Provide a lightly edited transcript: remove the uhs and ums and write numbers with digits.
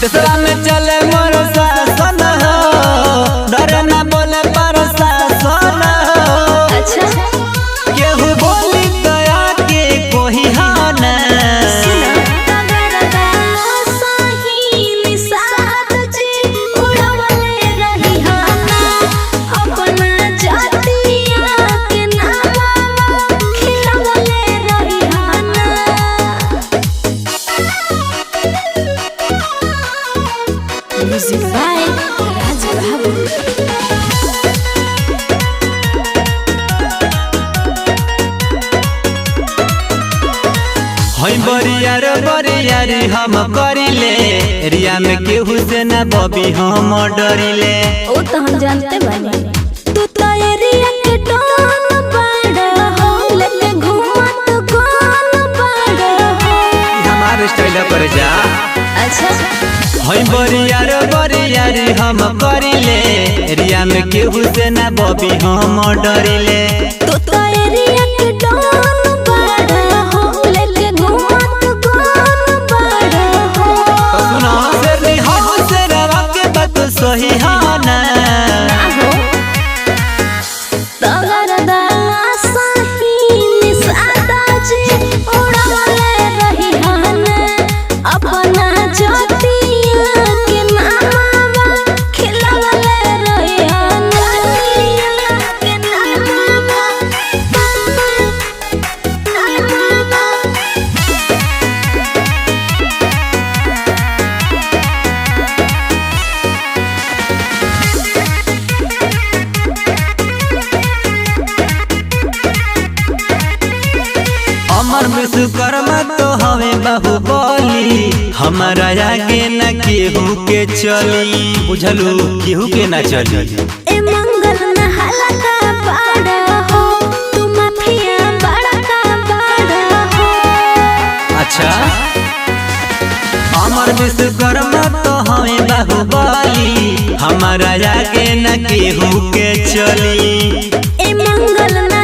देशवा में चले मोर शासन हो, डर ना बोले प्रशासन हो। अच्छा केहू बोली दया के कोई हाना म्यूजिक बाय राज बाबू। हई बरियारी हम करिले, रिया में केहू से ना बबी हम डरिले। ओ तो हम जानते बानी तू तो एरिया के टोन बड़ा हो, लेके घूमत कौन बड़ा हो। हमार स्टाइल पर जा। अच्छा हई बरियारी हम करिले, रिया में केहू से ना बबी हम डरिले। तू तो एरिया के टोन बड़ा हो, लेके घूमत कौन बड़ा हो। तो सुना से हम से रवा के बात सही हाना हो तगरदा सही निसादा जी उड़ाले रही हने अपना ज्योतिया के नामा खिलाले रही हने के नामा। अमर विश्वकर्मा तो हमें बाहुबली, हमारा आगे न केहू के चली। बुझलू केहू के ना चली। ए मंगल में हल्का बड़ा हो, तू माफिया बड़ा का बड़ा हो। अच्छा अमर विश्वकर्मा तो हमें बाहुबली, हमारा आगे न केहू के चली। ए मंगल में